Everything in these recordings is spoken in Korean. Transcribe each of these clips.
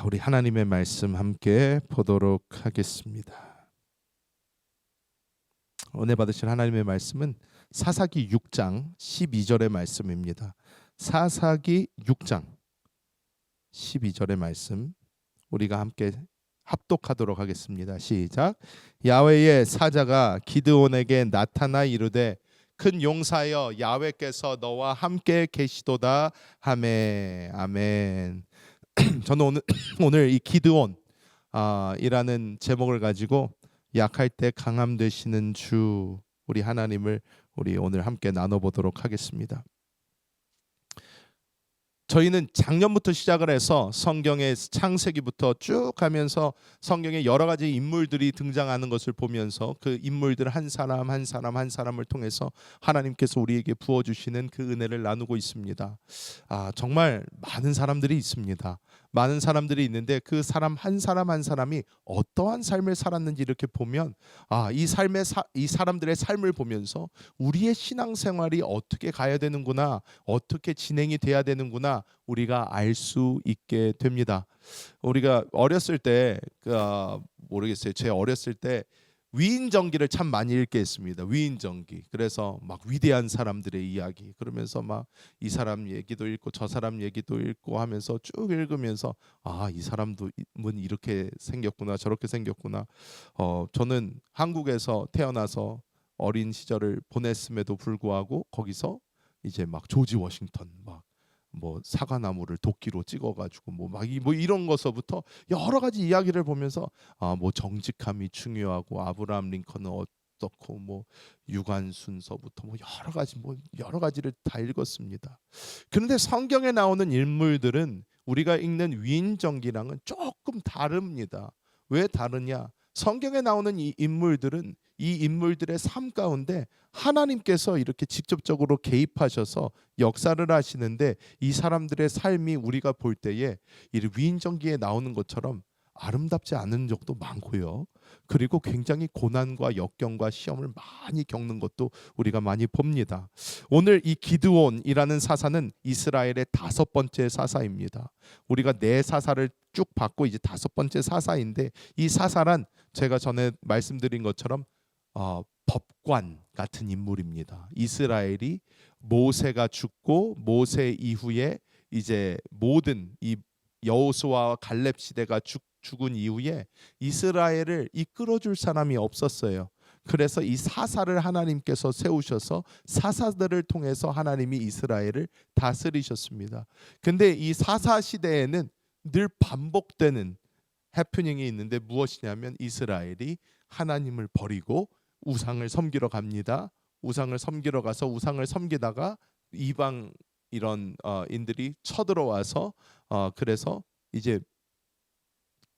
자, 우리 하나님의 말씀 함께 보도록 하겠습니다. 오늘 받으실 하나님의 말씀은 사사기 6장 12절의 말씀입니다. 사사기 6장 12절의 말씀 우리가 함께 합독하도록 하겠습니다. 시작. 야훼의 사자가 기드온에게 나타나 이르되 큰 용사여 야훼께서 너와 함께 계시도다 하매. 아멘. 저는 오늘 이 기드온 이라는 제목을 가지고 약할 때 강함 되시는 주 우리 하나님을 우리 오늘 함께 나눠보도록 하겠습니다. 저희는 작년부터 시작을 해서 성경의 창세기부터 쭉 가면서 성경에 여러 가지 인물들이 등장하는 것을 보면서 그 인물들 한 사람 한 사람을 통해서 하나님께서 우리에게 부어주시는 그 은혜를 나누고 있습니다. 정말 많은 사람들이 있습니다. 많은 사람들이 있는데 그 사람 한 사람이 어떠한 삶을 살았는지 이렇게 보면 이 사람들의 삶을 보면서 우리의 신앙생활이 어떻게 가야 되는구나, 어떻게 진행이 돼야 되는구나 우리가 알 수 있게 됩니다. 우리가 어렸을 때 모르겠어요. 제 어렸을 때 위인전기를 참 많이 읽게 했습니다. 위인전기. 그래서 막 위대한 사람들의 이야기 그러면서 막 이 사람 얘기도 읽고 저 사람 얘기도 읽고 하면서 쭉 읽으면서 이 사람도 이렇게 생겼구나 저렇게 생겼구나. 저는 한국에서 태어나서 어린 시절을 보냈음에도 불구하고 거기서 이제 막 조지 워싱턴 뭐 사과나무를 도끼로 찍어가지고 뭐 이런 것서부터 여러 가지 이야기를 보면서 뭐 정직함이 중요하고 아브라함 링컨은 어떻고 뭐 유관순서부터 뭐 여러 가지를 다 읽었습니다. 그런데 성경에 나오는 인물들은 우리가 읽는 위인전기랑은 조금 다릅니다. 왜 다르냐? 성경에 나오는 이 인물들은 이 인물들의 삶 가운데 하나님께서 이렇게 직접적으로 개입하셔서 역사를 하시는데 이 사람들의 삶이 우리가 볼 때에 이 위인전기에 나오는 것처럼 아름답지 않은 적도 많고요. 그리고 굉장히 고난과 역경과 시험을 많이 겪는 것도 우리가 많이 봅니다. 오늘 이 기드온이라는 사사는 이스라엘의 5번째 사사입니다. 우리가 4사사를 쭉 받고 이제 5번째 사사인데 이 사사란 제가 전에 말씀드린 것처럼 법관 같은 인물입니다. 이스라엘이 모세가 죽고 모세 이후에 이제 모든 이 여호수아와 갈렙 시대가 죽은 이후에 이스라엘을 이끌어줄 사람이 없었어요. 그래서 이 사사를 하나님께서 세우셔서 사사들을 통해서 하나님이 이스라엘을 다스리셨습니다. 근데 이 사사 시대에는 늘 반복되는 해프닝이 있는데 무엇이냐면 이스라엘이 하나님을 버리고 우상을 섬기러 갑니다. 우상을 섬기러 가서 우상을 섬기다가 이방 이런 인들이 쳐들어와서 그래서 이제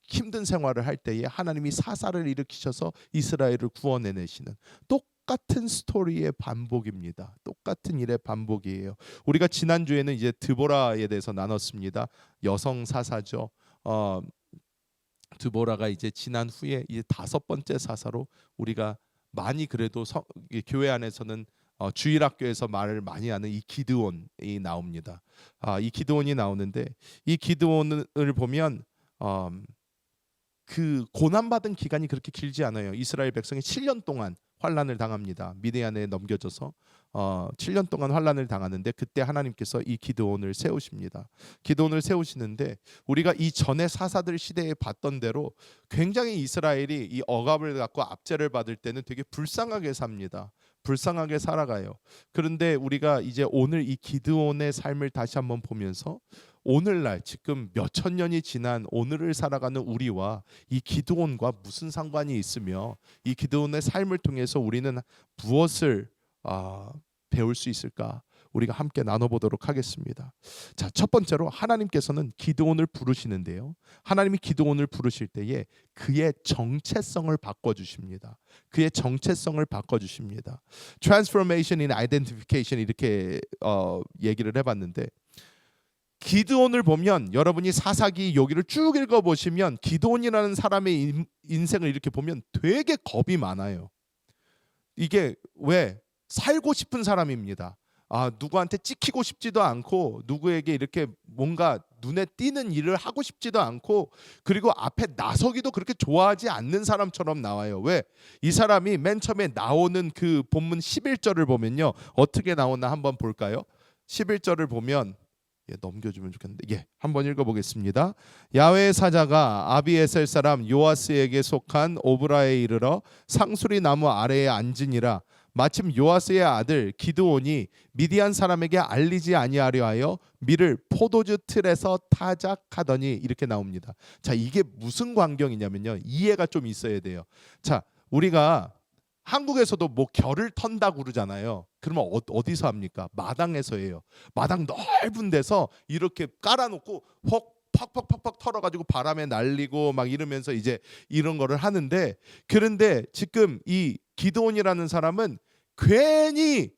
힘든 생활을 할 때에 하나님이 사사를 일으키셔서 이스라엘을 구원해내시는 똑같은 스토리의 반복입니다. 똑같은 일의 반복이에요. 우리가 지난주에는 이제 드보라에 대해서 나눴습니다. 여성 사사죠. 드보라가 이제 지난 후에 이제 5번째 사사로 우리가 많이 그래도 교회 안에서는 주일학교에서 말을 많이 하는 이 기드온이 나옵니다. 이 기드온이 나오는데 이 기드온을 보면 그 고난받은 기간이 그렇게 길지 않아요. 이스라엘 백성이 7년 동안 환난을 당합니다. 미디안에 넘겨져서 7년 동안 환난을 당하는데 그때 하나님께서 이 기드온을 세우십니다. 기드온을 세우시는데 우리가 이 전에 사사들 시대에 봤던 대로 굉장히 이스라엘이 이 억압을 갖고 압제를 받을 때는 되게 불쌍하게 삽니다. 불쌍하게 살아가요. 그런데 우리가 이제 오늘 이 기드온의 삶을 다시 한번 보면서 오늘날 지금 몇천 년이 지난 오늘을 살아가는 우리와 이 기드온과 무슨 상관이 있으며 이 기드온의 삶을 통해서 우리는 무엇을 배울 수 있을까? 우리가 함께 나눠보도록 하겠습니다. 자, 첫 번째로 하나님께서는 기드온을 부르시는데요. 하나님이 기드온을 부르실 때에 그의 정체성을 바꿔주십니다. 그의 정체성을 바꿔주십니다. Transformation in Identification 이렇게 얘기를 해봤는데 기드온을 보면 여러분이 사사기 여기를 쭉 읽어보시면 기드온이라는 사람의 인생을 이렇게 보면 되게 겁이 많아요. 이게 왜? 살고 싶은 사람입니다. 누구한테 찍히고 싶지도 않고 누구에게 이렇게 뭔가 눈에 띄는 일을 하고 싶지도 않고 그리고 앞에 나서기도 그렇게 좋아하지 않는 사람처럼 나와요. 왜? 이 사람이 맨 처음에 나오는 그 본문 11절을 보면요. 어떻게 나오나 한번 볼까요? 11절을 보면 넘겨주면 좋겠는데 한번 읽어보겠습니다. 야훼의 사자가 아비에셀 사람 요아스에게 속한 오브라에 이르러 상수리 나무 아래에 앉으니라. 마침 요아스의 아들 기드온이 미디안 사람에게 알리지 아니하려 하여 밀을 포도주 틀에서 타작하더니 이렇게 나옵니다. 자, 이게 무슨 광경이냐면요. 이해가 좀 있어야 돼요. 자, 우리가 한국에서도 뭐 결을 턴다고 그러잖아요. 그러면 어디서 합니까? 마당에서 해요. 마당 넓은 데서 이렇게 깔아놓고 퍽퍽퍽퍽 털어가지고 바람에 날리고 막 이러면서 이제 이런 거를 하는데, 그런데 지금 이 기드온이라는 사람은 괜히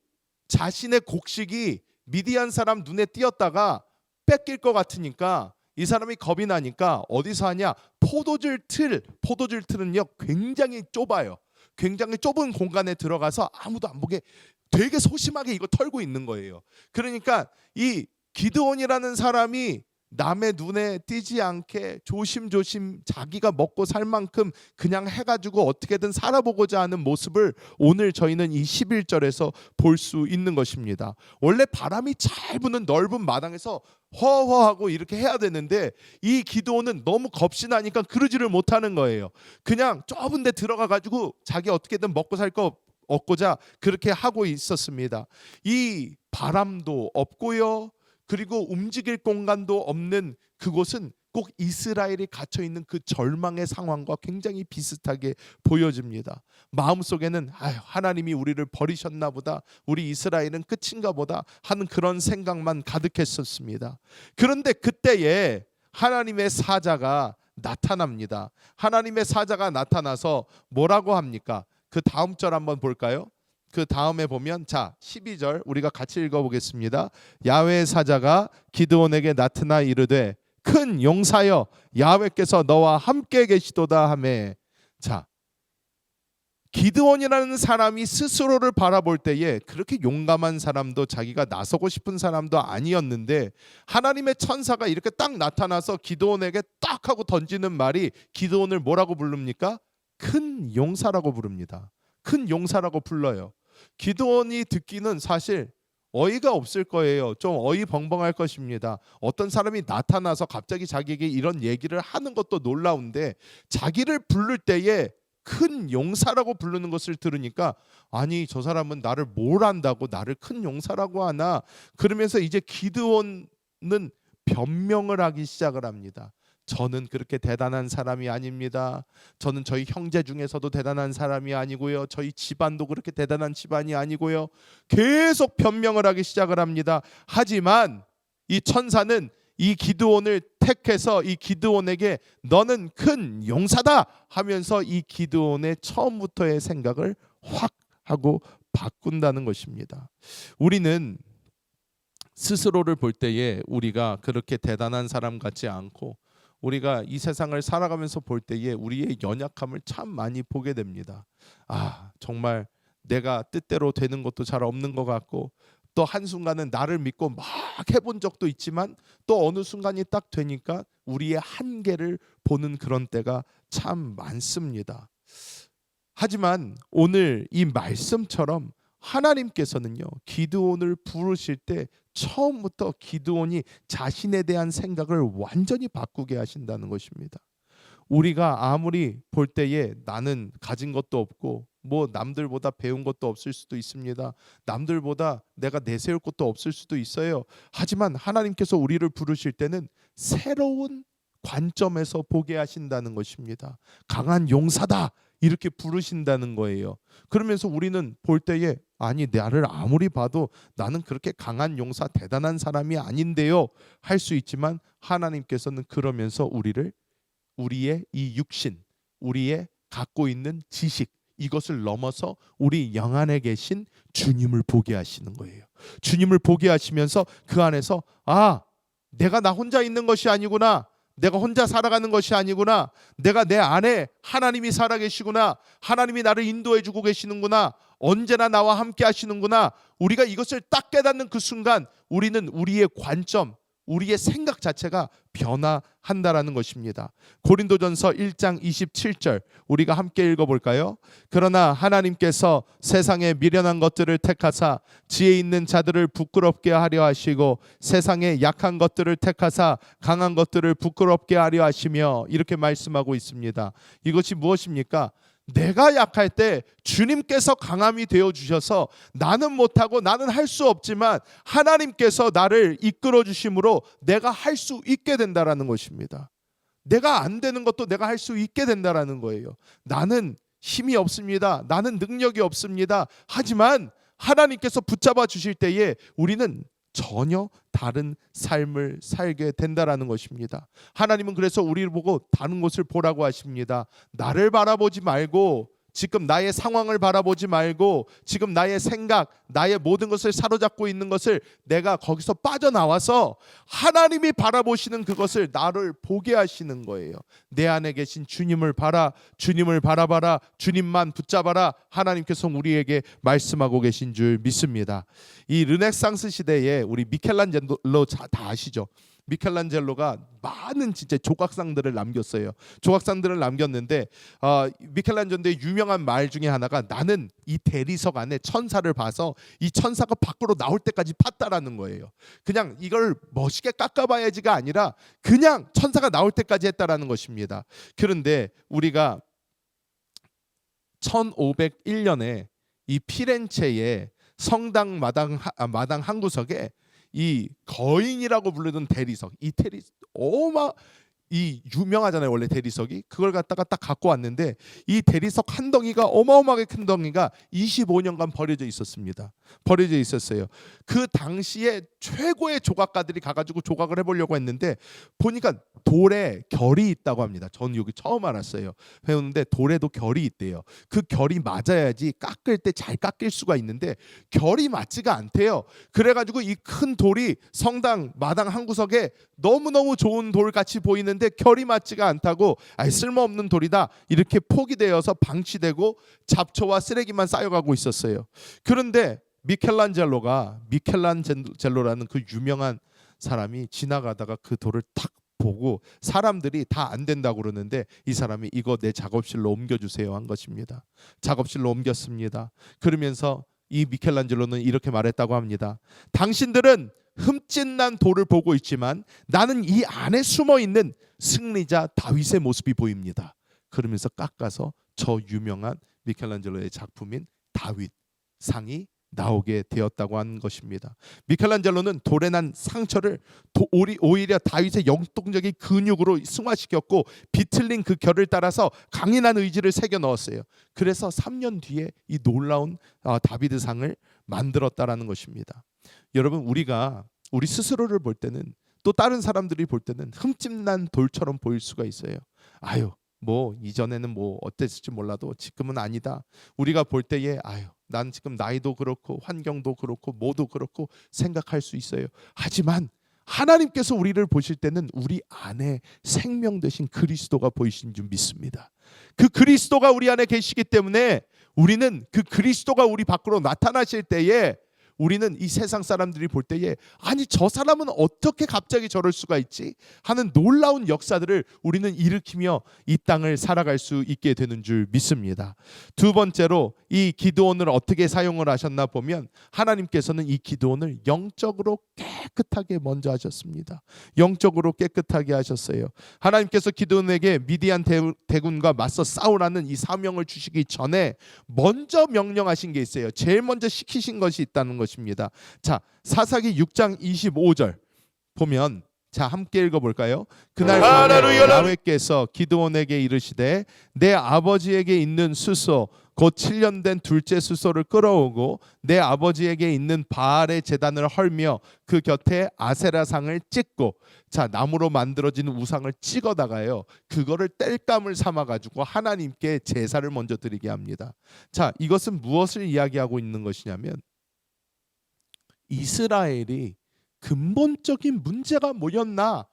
자신의 곡식이 미디안 사람 눈에 띄었다가 뺏길 것 같으니까 이 사람이 겁이 나니까 어디서 하냐? 포도줄 틀은요 굉장히 좁아요. 굉장히 좁은 공간에 들어가서 아무도 안 보게 되게 소심하게 이거 털고 있는 거예요. 그러니까 이 기드온이라는 사람이 남의 눈에 띄지 않게 조심조심 자기가 먹고 살 만큼 그냥 해가지고 어떻게든 살아보고자 하는 모습을 오늘 저희는 이 11절에서 볼 수 있는 것입니다. 원래 바람이 잘 부는 넓은 마당에서 허허하고 이렇게 해야 되는데 이 기드온은 너무 겁이 나니까 그러지를 못하는 거예요. 그냥 좁은 데 들어가가지고 자기 어떻게든 먹고 살 거 얻고자 그렇게 하고 있었습니다. 이 바람도 없고요. 그리고 움직일 공간도 없는 그곳은 꼭 이스라엘이 갇혀 있는 그 절망의 상황과 굉장히 비슷하게 보여집니다. 마음속에는 하나님이 우리를 버리셨나 보다, 우리 이스라엘은 끝인가 보다 하는 그런 생각만 가득했었습니다. 그런데 그때에 하나님의 사자가 나타납니다. 하나님의 사자가 나타나서 뭐라고 합니까? 그 다음 절 한번 볼까요? 그 다음에 보면 12절 우리가 같이 읽어보겠습니다. 야훼의 사자가 기드온에게 나타나 이르되 큰 용사여 야훼께서 너와 함께 계시도다 하매. 자, 기드온이라는 사람이 스스로를 바라볼 때에 그렇게 용감한 사람도 자기가 나서고 싶은 사람도 아니었는데 하나님의 천사가 이렇게 딱 나타나서 기드온에게 딱 하고 던지는 말이 기드온을 뭐라고 부릅니까? 큰 용사라고 부릅니다. 큰 용사라고 불러요. 기드온이 듣기는 사실 어이가 없을 거예요. 좀 어이벙벙할 것입니다. 어떤 사람이 나타나서 갑자기 자기에게 이런 얘기를 하는 것도 놀라운데 자기를 부를 때에 큰 용사라고 부르는 것을 들으니까 아니 저 사람은 나를 뭘 안다고 나를 큰 용사라고 하나, 그러면서 이제 기드온은 변명을 하기 시작을 합니다. 저는 그렇게 대단한 사람이 아닙니다. 저는 저희 형제 중에서도 대단한 사람이 아니고요. 저희 집안도 그렇게 대단한 집안이 아니고요. 계속 변명을 하기 시작을 합니다. 하지만 이 천사는 이 기드온을 택해서 이 기드온에게 너는 큰 용사다 하면서 이 기드온의 처음부터의 생각을 확 하고 바꾼다는 것입니다. 우리는 스스로를 볼 때에 우리가 그렇게 대단한 사람 같지 않고 우리가 이 세상을 살아가면서 볼 때에 우리의 연약함을 참 많이 보게 됩니다. 정말 내가 뜻대로 되는 것도 잘 없는 것 같고 또 한순간은 나를 믿고 막 해본 적도 있지만 또 어느 순간이 딱 되니까 우리의 한계를 보는 그런 때가 참 많습니다. 하지만 오늘 이 말씀처럼 하나님께서는요 기드온을 부르실 때 처음부터 기드온이 자신에 대한 생각을 완전히 바꾸게 하신다는 것입니다. 우리가 아무리 볼 때에 나는 가진 것도 없고 뭐 남들보다 배운 것도 없을 수도 있습니다. 남들보다 내가 내세울 것도 없을 수도 있어요. 하지만 하나님께서 우리를 부르실 때는 새로운 관점에서 보게 하신다는 것입니다. 강한 용사다 이렇게 부르신다는 거예요. 그러면서 우리는 볼 때에 아니 나를 아무리 봐도 나는 그렇게 강한 용사 대단한 사람이 아닌데요 할 수 있지만 하나님께서는 그러면서 우리의 이 육신, 우리의 갖고 있는 지식 이것을 넘어서 우리 영 안에 계신 주님을 보게 하시는 거예요. 주님을 보게 하시면서 그 안에서 내가 나 혼자 있는 것이 아니구나. 내가 혼자 살아가는 것이 아니구나. 내가 내 안에 하나님이 살아계시구나. 하나님이 나를 인도해주고 계시는구나. 언제나 나와 함께 하시는구나. 우리가 이것을 딱 깨닫는 그 순간 우리는 우리의 관점, 우리의 생각 자체가 변화한다라는 것입니다. 고린도전서 1장 27절 우리가 함께 읽어볼까요? 그러나 하나님께서 세상의 미련한 것들을 택하사 지혜 있는 자들을 부끄럽게 하려 하시고 세상의 약한 것들을 택하사 강한 것들을 부끄럽게 하려 하시며 이렇게 말씀하고 있습니다. 이것이 무엇입니까? 내가 약할 때 주님께서 강함이 되어 주셔서 나는 못하고 나는 할 수 없지만 하나님께서 나를 이끌어 주심으로 내가 할 수 있게 된다라는 것입니다. 내가 안 되는 것도 내가 할 수 있게 된다라는 거예요. 나는 힘이 없습니다. 나는 능력이 없습니다. 하지만 하나님께서 붙잡아 주실 때에 우리는 전혀 다른 삶을 살게 된다라는 것입니다. 하나님은 그래서 우리를 보고 다른 곳을 보라고 하십니다. 나를 바라보지 말고 지금 나의 상황을 바라보지 말고 지금 나의 생각, 나의 모든 것을 사로잡고 있는 것을 내가 거기서 빠져나와서 하나님이 바라보시는 그것을 나를 보게 하시는 거예요. 내 안에 계신 주님을 주님을 바라봐라, 주님만 붙잡아라. 하나님께서 우리에게 말씀하고 계신 줄 믿습니다. 이 르네상스 시대에 우리 미켈란젤로 다 아시죠? 미켈란젤로가 많은 진짜 조각상들을 남겼어요. 조각상들을 남겼는데 미켈란젤로의 유명한 말 중에 하나가 나는 이 대리석 안에 천사를 봐서 이 천사가 밖으로 나올 때까지 팠다라는 거예요. 그냥 이걸 멋있게 깎아봐야지가 아니라 그냥 천사가 나올 때까지 했다라는 것입니다. 그런데 우리가 1501년에 이 피렌체의 성당 마당 한 구석에 이 거인이라고 부르던 대리석, 이 유명하잖아요. 원래 대리석이 그걸 갖다가 딱 갖고 왔는데 이 대리석 한 덩이가 어마어마하게 큰 덩이가 25년간 버려져 있었습니다. 버려져 있었어요. 그 당시에 최고의 조각가들이 가가지고 조각을 해보려고 했는데 보니까 돌에 결이 있다고 합니다. 저는 여기 처음 알았어요. 배우는데 돌에도 결이 있대요. 그 결이 맞아야지 깎을 때 잘 깎일 수가 있는데 결이 맞지가 않대요. 그래가지고 이 큰 돌이 성당 마당 한 구석에 너무너무 좋은 돌같이 보이는데 결이 맞지가 않다고 쓸모없는 돌이다 이렇게 포기되어서 방치되고 잡초와 쓰레기만 쌓여가고 있었어요. 그런데 미켈란젤로라는 그 유명한 사람이 지나가다가 그 돌을 탁 보고 사람들이 다 안 된다고 그러는데 이 사람이 이거 내 작업실로 옮겨주세요 한 것입니다. 작업실로 옮겼습니다. 그러면서 이 미켈란젤로는 이렇게 말했다고 합니다. 당신들은 흠집난 돌을 보고 있지만 나는 이 안에 숨어있는 승리자 다윗의 모습이 보입니다. 그러면서 깎아서 저 유명한 미켈란젤로의 작품인 다윗 상이 나오게 되었다고 하는 것입니다. 미켈란젤로는 돌에 난 상처를 오히려 다윗의 영동적인 근육으로 승화시켰고 비틀린 그 결을 따라서 강인한 의지를 새겨 넣었어요. 그래서 3년 뒤에 이 놀라운 다비드상을 만들었다라는 것입니다. 여러분 우리 스스로를 볼 때는 또 다른 사람들이 볼 때는 흠집난 돌처럼 보일 수가 있어요. 뭐 이전에는 뭐 어땠을지 몰라도 지금은 아니다. 우리가 볼 때에 난 지금 나이도 그렇고 환경도 그렇고 뭐도 그렇고 생각할 수 있어요. 하지만 하나님께서 우리를 보실 때는 우리 안에 생명 되신 그리스도가 보이신 줄 믿습니다. 그 그리스도가 우리 안에 계시기 때문에 우리는 그 그리스도가 우리 밖으로 나타나실 때에 우리는 이 세상 사람들이 볼 때에 저 사람은 어떻게 갑자기 저럴 수가 있지? 하는 놀라운 역사들을 우리는 일으키며 이 땅을 살아갈 수 있게 되는 줄 믿습니다. 두 번째로 이 기드온을 어떻게 사용을 하셨나 보면 하나님께서는 이 기드온을 영적으로 깨끗하게 먼저 하셨습니다. 영적으로 깨끗하게 하셨어요. 하나님께서 기드온에게 미디안 대군과 맞서 싸우라는 이 사명을 주시기 전에 먼저 명령하신 게 있어요. 제일 먼저 시키신 것이 있다는 것입니다. 자, 사사기 6장 25절 보면 함께 읽어볼까요? 그날 밤에 야훼께서 기드온에게 이르시되 내 아버지에게 있는 수소 곧 7년 된 둘째 수소를 끌어오고 내 아버지에게 있는 바알의 제단을 헐며 그 곁에 아세라상을 찍고 나무로 만들어진 우상을 찍어다가요 그거를 땔감을 삼아가지고 하나님께 제사를 먼저 드리게 합니다. 이것은 무엇을 이야기하고 있는 것이냐면 이스라엘이 근본적인 문제가 뭐였나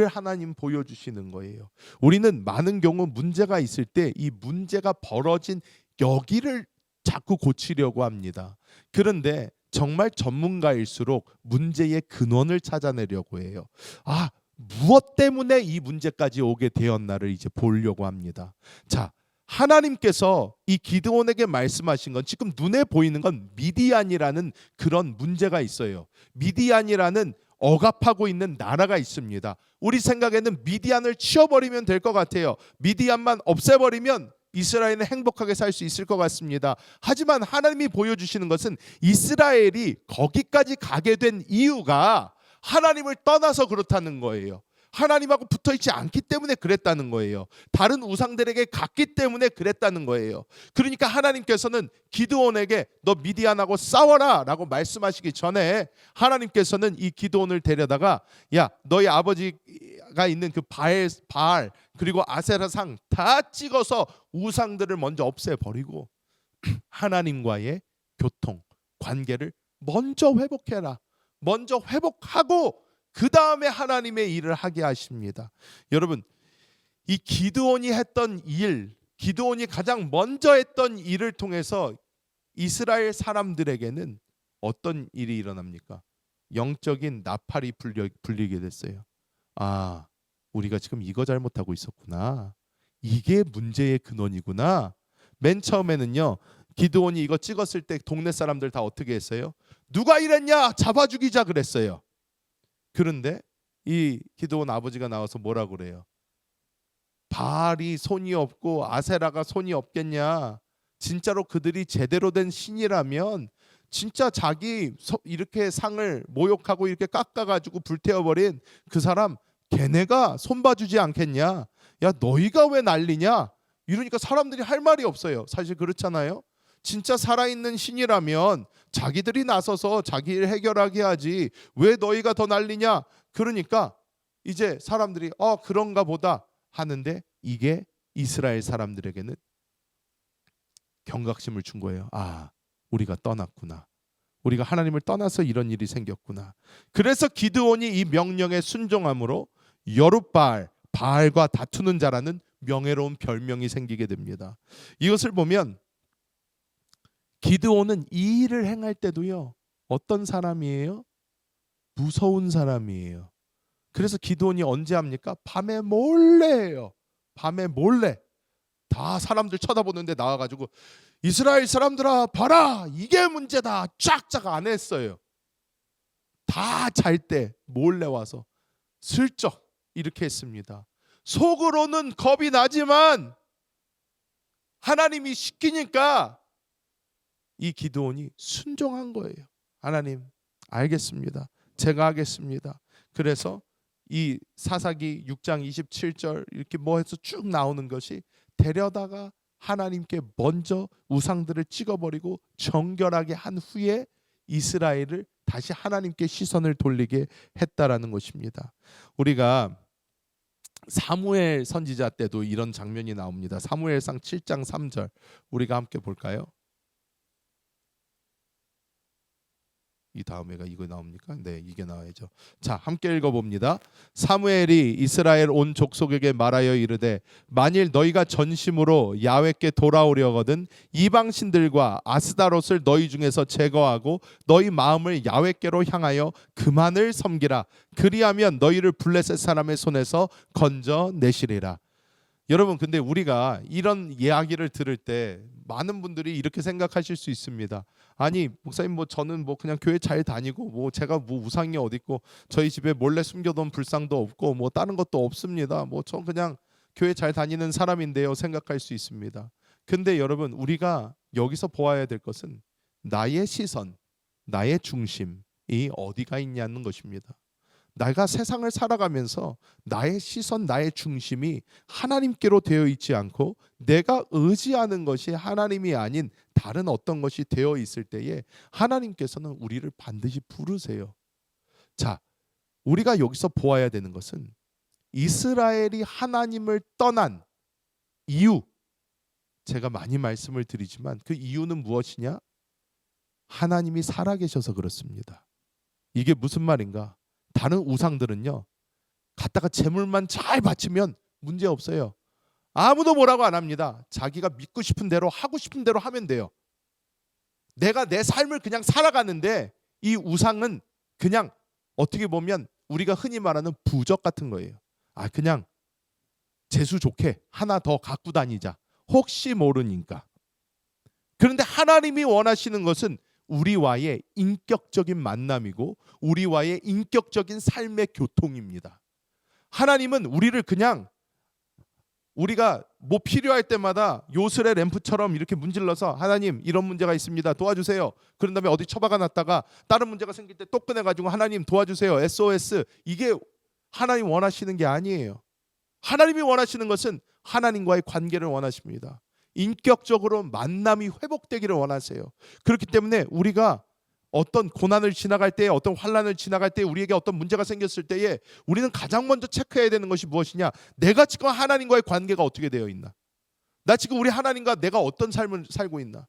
하나님 보여주시는 거예요. 우리는 많은 경우 문제가 있을 때 이 문제가 벌어진 여기를 자꾸 고치려고 합니다. 그런데 정말 전문가일수록 문제의 근원을 찾아내려고 해요. 아, 무엇 때문에 이 문제까지 오게 되었나를 이제 보려고 합니다. 자, 하나님께서 이 기드온에게 말씀하신 건 지금 눈에 보이는 건 미디안이라는 그런 문제가 있어요. 미디안이라는 억압하고 있는 나라가 있습니다. 우리 생각에는 미디안을 치워버리면 될 것 같아요. 미디안만 없애버리면 이스라엘은 행복하게 살 수 있을 것 같습니다. 하지만 하나님이 보여주시는 것은 이스라엘이 거기까지 가게 된 이유가 하나님을 떠나서 그렇다는 거예요. 하나님하고 붙어있지 않기 때문에 그랬다는 거예요. 다른 우상들에게 갔기 때문에 그랬다는 거예요. 그러니까 하나님께서는 기드온에게 너 미디안하고 싸워라 라고 말씀하시기 전에 하나님께서는 이 기드온을 데려다가 야, 너희 아버지가 있는 그 바알 그리고 아세라상 다 찍어서 우상들을 먼저 없애버리고 하나님과의 교통, 관계를 먼저 회복해라. 먼저 회복하고 그 다음에 하나님의 일을 하게 하십니다. 여러분, 이 기드온이 했던 일, 기드온이 가장 먼저 했던 일을 통해서 이스라엘 사람들에게는 어떤 일이 일어납니까? 영적인 나팔이 불리게 됐어요. 아, 우리가 지금 이거 잘못하고 있었구나. 이게 문제의 근원이구나. 맨 처음에는요, 기드온이 이거 찍었을 때 동네 사람들 다 어떻게 했어요? 누가 이랬냐? 잡아 죽이자 그랬어요. 그런데 이 기드온 아버지가 나와서 뭐라고 그래요? 바알이 손이 없고 아세라가 손이 없겠냐? 진짜로 그들이 제대로 된 신이라면 진짜 자기 이렇게 상을 모욕하고 이렇게 깎아가지고 불태워버린 그 사람 걔네가 손봐주지 않겠냐? 야, 너희가 왜 난리냐? 이러니까 사람들이 할 말이 없어요. 사실 그렇잖아요. 진짜 살아있는 신이라면 자기들이 나서서 자기 일 해결하게 하지 왜 너희가 더 난리냐? 그러니까 이제 사람들이 그런가 보다 하는데 이게 이스라엘 사람들에게는 경각심을 준 거예요. 아, 우리가 떠났구나. 우리가 하나님을 떠나서 이런 일이 생겼구나. 그래서 기드온이 이 명령에 순종함으로 여룻바알, 바알과 다투는 자라는 명예로운 별명이 생기게 됩니다. 이것을 보면 기드온은 이 일을 행할 때도요, 어떤 사람이에요? 무서운 사람이에요. 그래서 기드온이 언제 합니까? 밤에 몰래 해요. 밤에 몰래. 다 사람들 쳐다보는데 나와가지고 이스라엘 사람들아 봐라, 이게 문제다. 쫙쫙 안 했어요. 다 잘 때 몰래 와서 슬쩍 이렇게 했습니다. 속으로는 겁이 나지만 하나님이 시키니까 이 기드온이 순종한 거예요. 하나님, 알겠습니다. 제가 하겠습니다. 그래서 이 사사기 6장 27절 이렇게 뭐 해서 쭉 나오는 것이 데려다가 하나님께 먼저 우상들을 찍어버리고 정결하게 한 후에 이스라엘을 다시 하나님께 시선을 돌리게 했다라는 것입니다. 우리가 사무엘 선지자 때도 이런 장면이 나옵니다. 사무엘상 7장 3절 우리가 함께 볼까요? 이 다음에가 이거 나옵니까? 네, 이게 나와야죠. 자, 함께 읽어봅니다. 사무엘이 이스라엘 온 족속에게 말하여 이르되 만일 너희가 전심으로 야훼께 돌아오려거든 이방 신들과 아스다롯을 너희 중에서 제거하고 너희 마음을 야훼께로 향하여 그만을 섬기라. 그리하면 너희를 블레셋 사람의 손에서 건져내시리라. 여러분, 근데 우리가 이런 이야기를 들을 때 많은 분들이 이렇게 생각하실 수 있습니다. 아니, 목사님, 뭐 저는 뭐 그냥 교회 잘 다니고 뭐 제가 뭐 우상이 어디 있고 저희 집에 몰래 숨겨둔 불상도 없고 뭐 다른 것도 없습니다. 뭐 전 그냥 교회 잘 다니는 사람인데요, 생각할 수 있습니다. 근데 여러분, 우리가 여기서 보아야 될 것은 나의 시선, 나의 중심이 어디가 있냐는 것입니다. 내가 세상을 살아가면서 나의 시선, 나의 중심이 하나님께로 되어 있지 않고 내가 의지하는 것이 하나님이 아닌 다른 어떤 것이 되어 있을 때에 하나님께서는 우리를 반드시 부르세요. 자, 우리가 여기서 보아야 되는 것은 이스라엘이 하나님을 떠난 이유, 제가 많이 말씀을 드리지만 그 이유는 무엇이냐? 하나님이 살아계셔서 그렇습니다. 이게 무슨 말인가? 다른 우상들은요, 갖다가 재물만 잘 바치면 문제 없어요. 아무도 뭐라고 안 합니다. 자기가 믿고 싶은 대로 하고 싶은 대로 하면 돼요. 내가 내 삶을 그냥 살아가는데 이 우상은 그냥 어떻게 보면 우리가 흔히 말하는 부적 같은 거예요. 그냥 재수 좋게 하나 더 갖고 다니자. 혹시 모르니까. 그런데 하나님이 원하시는 것은 우리와의 인격적인 만남이고 우리와의 인격적인 삶의 교통입니다. 하나님은 우리를 그냥 우리가 뭐 필요할 때마다 요술의 램프처럼 이렇게 문질러서 하나님 이런 문제가 있습니다. 도와주세요. 그런 다음에 어디 처박아 놨다가 다른 문제가 생길 때 또 꺼내가지고 하나님 도와주세요. SOS. 이게 하나님 원하시는 게 아니에요. 하나님이 원하시는 것은 하나님과의 관계를 원하십니다. 인격적으로 만남이 회복되기를 원하세요. 그렇기 때문에 우리가 어떤 고난을 지나갈 때, 어떤 환난을 지나갈 때, 우리에게 어떤 문제가 생겼을 때에 우리는 가장 먼저 체크해야 되는 것이 무엇이냐? 내가 지금 하나님과의 관계가 어떻게 되어 있나? 나 지금 우리 하나님과 내가 어떤 삶을 살고 있나?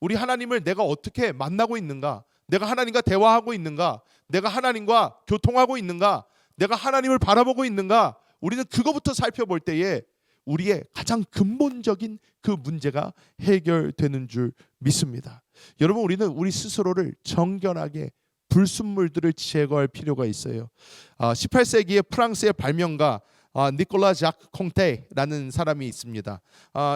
우리 하나님을 내가 어떻게 만나고 있는가? 내가 하나님과 대화하고 있는가? 내가 하나님과 교통하고 있는가? 내가 하나님을 바라보고 있는가? 우리는 그거부터 살펴볼 때에 우리의 가장 근본적인 그 문제가 해결되는 줄 믿습니다. 여러분, 우리는 우리 스스로를 정결하게 불순물들을 제거할 필요가 있어요. 18세기의 프랑스의 발명가 니콜라 작 콩테라는 사람이 있습니다.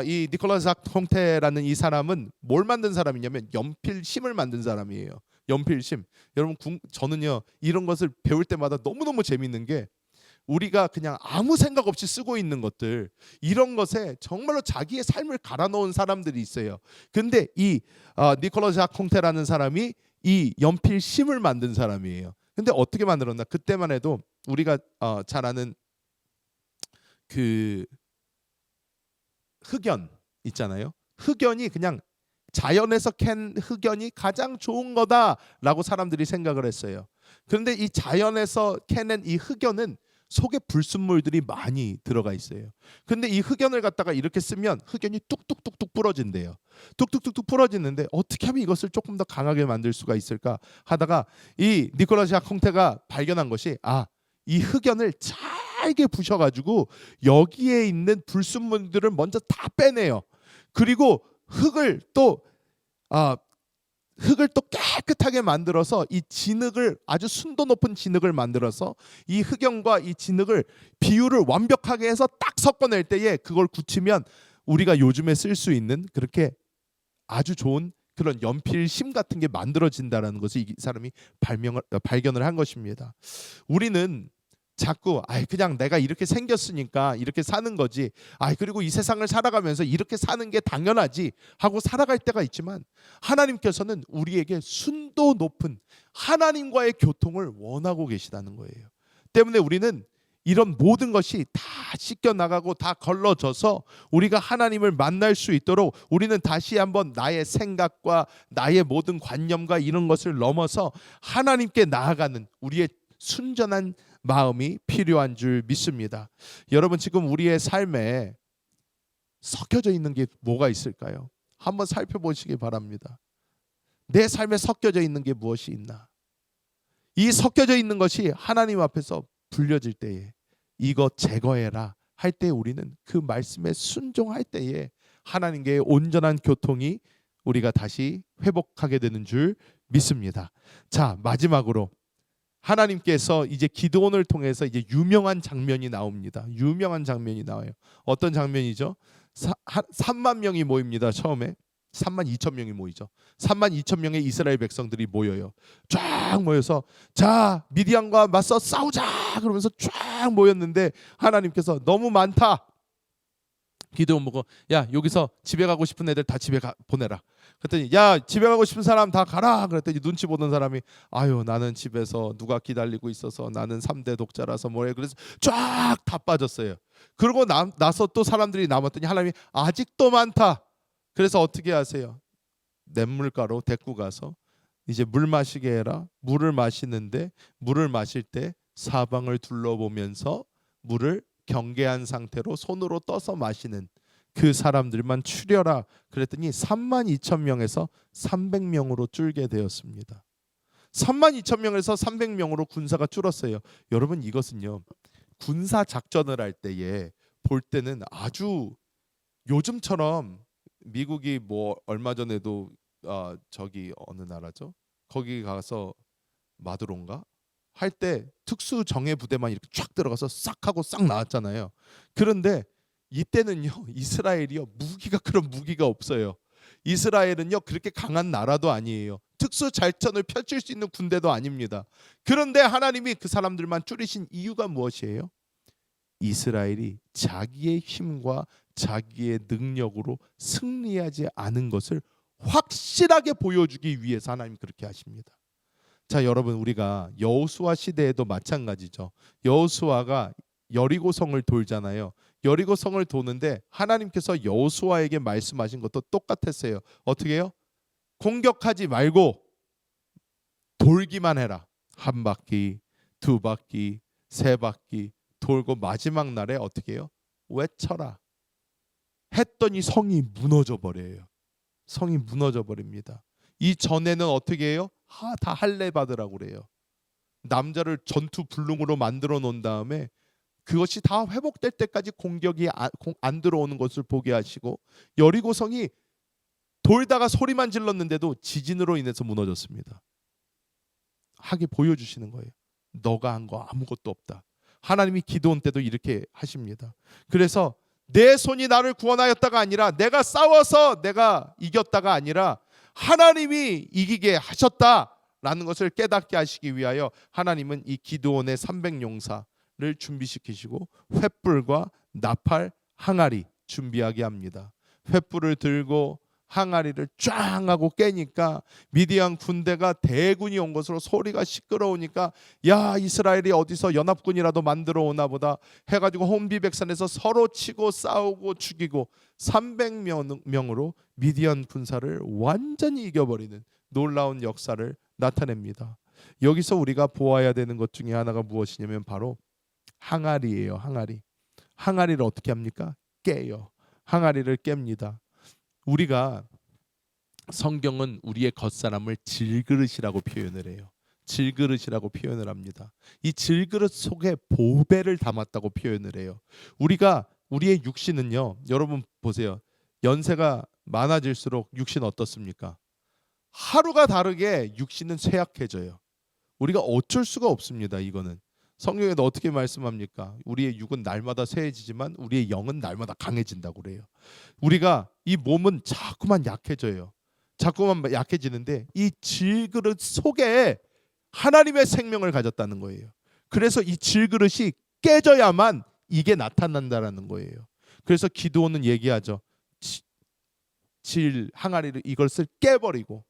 이 니콜라 작 콩테라는 이 사람은 뭘 만든 사람이냐면 연필심을 만든 사람이에요. 연필심. 여러분, 저는요 이런 것을 배울 때마다 너무너무 재밌는 게 우리가 그냥 아무 생각 없이 쓰고 있는 것들, 이런 것에 정말로 자기의 삶을 갈아넣은 사람들이 있어요. 근데 이 니콜라 작 콩테라는 사람이 이 연필심을 만든 사람이에요. 근데 어떻게 만들었나? 그때만 해도 우리가 잘 아는 그 흑연 있잖아요. 흑연이 그냥 자연에서 캔 흑연이 가장 좋은 거다라고 사람들이 생각을 했어요. 그런데 이 자연에서 캐낸 이 흑연은 속에 불순물들이 많이 들어가 있어요. 근데 이 흑연을 갖다가 이렇게 쓰면 흑연이 뚝뚝뚝뚝 부러진대요. 뚝뚝뚝뚝 부러지는데 어떻게 하면 이것을 조금 더 강하게 만들 수가 있을까 하다가 이 니콜라 작 콩테가 발견한 것이 이 흑연을 잘게 부셔가지고 여기에 있는 불순물들을 먼저 다 빼내요. 그리고 흙을 또 깨끗하게 만들어서 이 진흙을, 아주 순도 높은 진흙을 만들어서 이 흑연과 이 진흙을 비율을 완벽하게 해서 딱 섞어낼 때에 그걸 굳히면 우리가 요즘에 쓸 수 있는 그렇게 아주 좋은 그런 연필심 같은 게 만들어진다라는 것을 이 사람이 발견을 한 것입니다. 우리는 자꾸 그냥 내가 이렇게 생겼으니까 이렇게 사는 거지. 그리고 이 세상을 살아가면서 이렇게 사는 게 당연하지 하고 살아갈 때가 있지만 하나님께서는 우리에게 순도 높은 하나님과의 교통을 원하고 계시다는 거예요. 때문에 우리는 이런 모든 것이 다 씻겨 나가고 다 걸러져서 우리가 하나님을 만날 수 있도록 우리는 다시 한번 나의 생각과 나의 모든 관념과 이런 것을 넘어서 하나님께 나아가는 우리의 순전한 마음이 필요한 줄 믿습니다. 여러분, 지금 우리의 삶에 섞여져 있는 게 뭐가 있을까요? 한번 살펴보시기 바랍니다. 내 삶에 섞여져 있는 게 무엇이 있나? 이 섞여져 있는 것이 하나님 앞에서 불려질 때에 이거 제거해라 할 때 우리는 그 말씀에 순종할 때에 하나님과의 온전한 교통이 우리가 다시 회복하게 되는 줄 믿습니다. 자, 마지막으로 하나님께서 이제 기드온을 통해서 이제 유명한 장면이 나옵니다. 유명한 장면이 나와요. 어떤 장면이죠? 3만 명이 모입니다. 처음에 3만 2천 명이 모이죠. 3만 2천 명의 이스라엘 백성들이 모여요. 쫙 모여서 자, 미디안과 맞서 싸우자 그러면서 쫙 모였는데 하나님께서 너무 많다. 기드온 보고 여기서 집에 가고 싶은 애들 다 집에 보내라. 그랬더니 집에 가고 싶은 사람 다 가라. 그랬더니 눈치 보는 사람이 나는 집에서 누가 기다리고 있어서 나는 3대 독자라서 뭐해. 그래서 쫙 다 빠졌어요. 그러고 나서 또 사람들이 남았더니 하나님이 아직도 많다. 그래서 어떻게 하세요? 냇물가로 데리고 가서 이제 물 마시게 해라. 물을 마시는데 물을 마실 때 사방을 둘러보면서 물을 경계한 상태로 손으로 떠서 마시는 그 사람들만 추려라. 그랬더니 3만 2천 명에서 300명으로 줄게 되었습니다. 3만 2천 명에서 300명으로 군사가 줄었어요. 여러분, 이것은요 군사 작전을 할 때에 볼 때는 아주 요즘처럼 미국이 뭐 얼마 전에도 저기 어느 나라죠? 거기 가서 마두론가 할 때 특수 정예 부대만 이렇게 쫙 들어가서 싹 하고 싹 나왔잖아요. 그런데 이때는요 이스라엘이요 무기가 그런 무기가 없어요. 이스라엘은요 그렇게 강한 나라도 아니에요. 특수 작전을 펼칠 수 있는 군대도 아닙니다. 그런데 하나님이 그 사람들만 줄이신 이유가 무엇이에요? 이스라엘이 자기의 힘과 자기의 능력으로 승리하지 않은 것을 확실하게 보여주기 위해서 하나님 그렇게 하십니다. 자, 여러분 우리가 여호수아 시대에도 마찬가지죠. 여호수아가 여리고성을 돌잖아요. 여리고성을 도는데 하나님께서 여호수아에게 말씀하신 것도 똑같았어요. 어떻게 해요? 공격하지 말고 돌기만 해라. 한 바퀴, 두 바퀴, 세 바퀴 돌고 마지막 날에 어떻게 해요? 외쳐라. 했더니 성이 무너져 버려요. 성이 무너져 버립니다. 이 전에는 어떻게 해요? 다 할례 받으라고 그래요. 남자를 전투 불능으로 만들어 놓은 다음에 그것이 다 회복될 때까지 공격이 안 들어오는 것을 보게 하시고 여리고성이 돌다가 소리만 질렀는데도 지진으로 인해서 무너졌습니다. 하게 보여주시는 거예요. 너가 한 거 아무것도 없다. 하나님이 기도원 때도 이렇게 하십니다. 그래서 내 손이 나를 구원하였다가 아니라 내가 싸워서 내가 이겼다가 아니라 하나님이 이기게 하셨다라는 것을 깨닫게 하시기 위하여 하나님은 이 기드온의 300용사를 준비시키시고 횃불과 나팔, 항아리 준비하게 합니다. 횃불을 들고 항아리를 쫙 하고 깨니까 미디안 군대가 대군이 온 것으로 소리가 시끄러우니까 야 이스라엘이 어디서 연합군이라도 만들어 오나 보다 해가지고 혼비백산에서 서로 치고 싸우고 죽이고 300명으로 미디안 군사를 완전히 이겨버리는 놀라운 역사를 나타냅니다. 여기서 우리가 보아야 되는 것 중에 하나가 무엇이냐면 바로 항아리예요. 항아리. 항아리를 어떻게 합니까? 깨요. 항아리를 깹니다. 우리가 성경은 우리의 겉사람을 질그릇이라고 표현을 해요. 질그릇이라고 표현을 합니다. 이 질그릇 속에 보배를 담았다고 표현을 해요. 우리의 육신은요. 여러분 보세요. 연세가 많아질수록 육신 어떻습니까? 하루가 다르게 육신은 쇠약해져요. 우리가 어쩔 수가 없습니다. 이거는. 성경에도 어떻게 말씀합니까? 우리의 육은 날마다 쇠해지지만 우리의 영은 날마다 강해진다고 그래요. 우리가 이 몸은 자꾸만 약해져요. 자꾸만 약해지는데 이 질그릇 속에 하나님의 생명을 가졌다는 거예요. 그래서 이 질그릇이 깨져야만 이게 나타난다라는 거예요. 그래서 기도원은 얘기하죠. 항아리를 이것을 깨버리고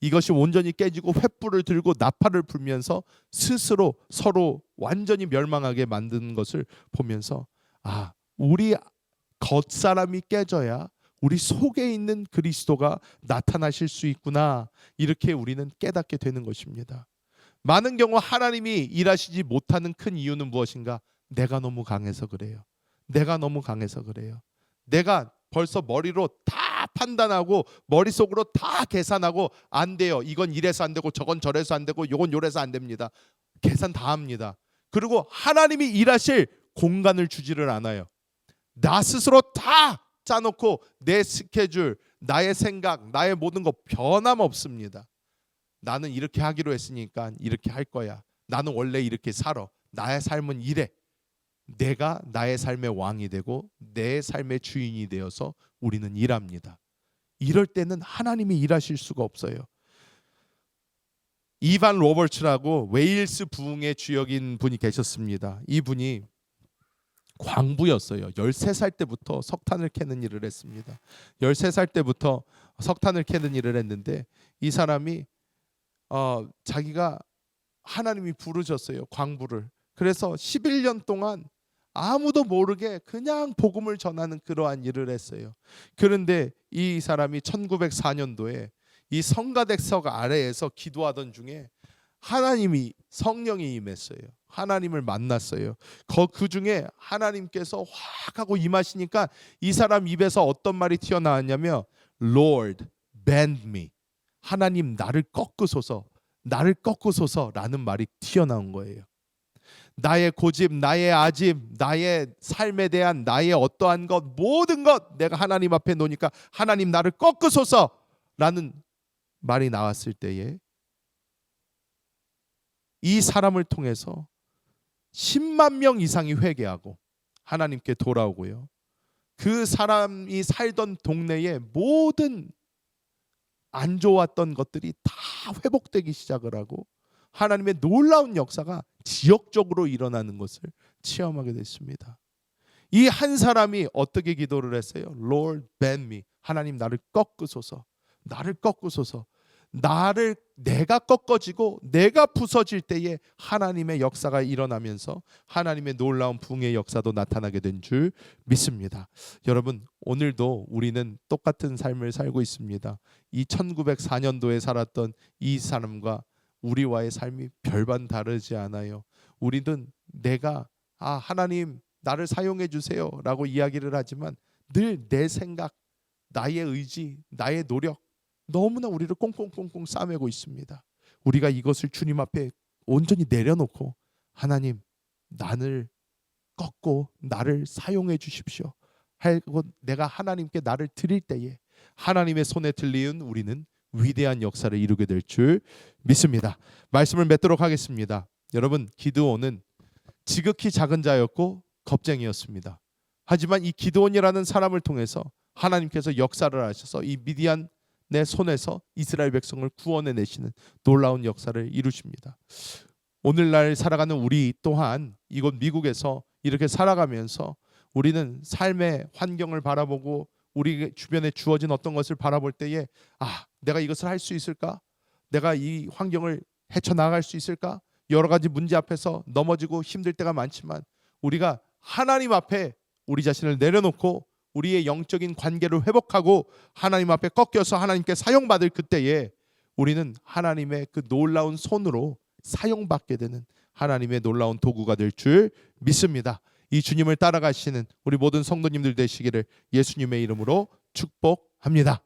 이것이 온전히 깨지고 횃불을 들고 나팔을 불면서 스스로 서로 완전히 멸망하게 만드는 것을 보면서 우리 겉사람이 깨져야 우리 속에 있는 그리스도가 나타나실 수 있구나. 이렇게 우리는 깨닫게 되는 것입니다. 많은 경우 하나님이 일하시지 못하는 큰 이유는 무엇인가? 내가 너무 강해서 그래요. 내가 너무 강해서 그래요. 내가 벌써 머리로 다 판단하고 머릿속으로 다 계산하고 안 돼요. 이건 이래서 안 되고 저건 저래서 안 되고 요건 요래서 안 됩니다. 계산 다 합니다. 그리고 하나님이 일하실 공간을 주지를 않아요. 나 스스로 다 짜놓고 내 스케줄, 나의 생각, 나의 모든 거 변함없습니다. 나는 이렇게 하기로 했으니까 이렇게 할 거야. 나는 원래 이렇게 살아. 나의 삶은 이래. 내가 나의 삶의 왕이 되고 내 삶의 주인이 되어서 우리는 일합니다. 이럴 때는 하나님이 일하실 수가 없어요. 이반 로버츠라고 웨일스 부흥의 주역인 분이 계셨습니다. 이분이 광부였어요. 13살 때부터 석탄을 캐는 일을 했습니다. 13살 때부터 석탄을 캐는 일을 했는데 이 사람이 자기가 하나님이 부르셨어요. 광부를. 그래서 11년 동안 아무도 모르게 그냥 복음을 전하는 그러한 일을 했어요. 그런데 이 사람이 1904년도에 이 성가대석 아래에서 기도하던 중에 하나님이 성령이 임했어요. 하나님을 만났어요. 그 중에 하나님께서 확 하고 임하시니까 이 사람 입에서 어떤 말이 튀어나왔냐면 Lord, bend me. 하나님 나를 꺾으소서, 나를 꺾으소서라는 말이 튀어나온 거예요. 나의 고집, 나의 아집, 나의 삶에 대한 나의 어떠한 것, 모든 것 내가 하나님 앞에 놓으니까 하나님 나를 꺾으소서라는 말이 나왔을 때에 이 사람을 통해서 10만 명 이상이 회개하고 하나님께 돌아오고요. 그 사람이 살던 동네의 모든 안 좋았던 것들이 다 회복되기 시작을 하고 하나님의 놀라운 역사가 지역적으로 일어나는 것을 체험하게 됐습니다. 이 한 사람이 어떻게 기도를 했어요? Lord bend me. 하나님 나를 꺾으소서. 나를 꺾으소서. 나를 내가 꺾어지고 내가 부서질 때에 하나님의 역사가 일어나면서 하나님의 놀라운 부흥의 역사도 나타나게 된 줄 믿습니다. 여러분, 오늘도 우리는 똑같은 삶을 살고 있습니다. 이 1904년도에 살았던 이 사람과 우리와의 삶이 별반 다르지 않아요. 우리는 내가 하나님 나를 사용해 주세요 라고 이야기를 하지만 늘 내 생각, 나의 의지, 나의 노력 너무나 우리를 꽁꽁꽁꽁 싸매고 있습니다. 우리가 이것을 주님 앞에 온전히 내려놓고 하나님 나를 꺾고 나를 사용해 주십시오 하고 내가 하나님께 나를 드릴 때에 하나님의 손에 들리는 우리는 위대한 역사를 이루게 될 줄 믿습니다. 말씀을 맺도록 하겠습니다. 여러분, 기드온은 지극히 작은 자였고 겁쟁이였습니다. 하지만 이 기드온이라는 사람을 통해서 하나님께서 역사를 하셔서 이 미디안 내 손에서 이스라엘 백성을 구원해 내시는 놀라운 역사를 이루십니다. 오늘날 살아가는 우리 또한 이곳 미국에서 이렇게 살아가면서 우리는 삶의 환경을 바라보고 우리 주변에 주어진 어떤 것을 바라볼 때에 내가 이것을 할 수 있을까? 내가 이 환경을 헤쳐나갈 수 있을까? 여러 가지 문제 앞에서 넘어지고 힘들 때가 많지만 우리가 하나님 앞에 우리 자신을 내려놓고 우리의 영적인 관계를 회복하고 하나님 앞에 꺾여서 하나님께 사용받을 그때에 우리는 하나님의 그 놀라운 손으로 사용받게 되는 하나님의 놀라운 도구가 될 줄 믿습니다. 이 주님을 따라가시는 우리 모든 성도님들 되시기를 예수님의 이름으로 축복합니다.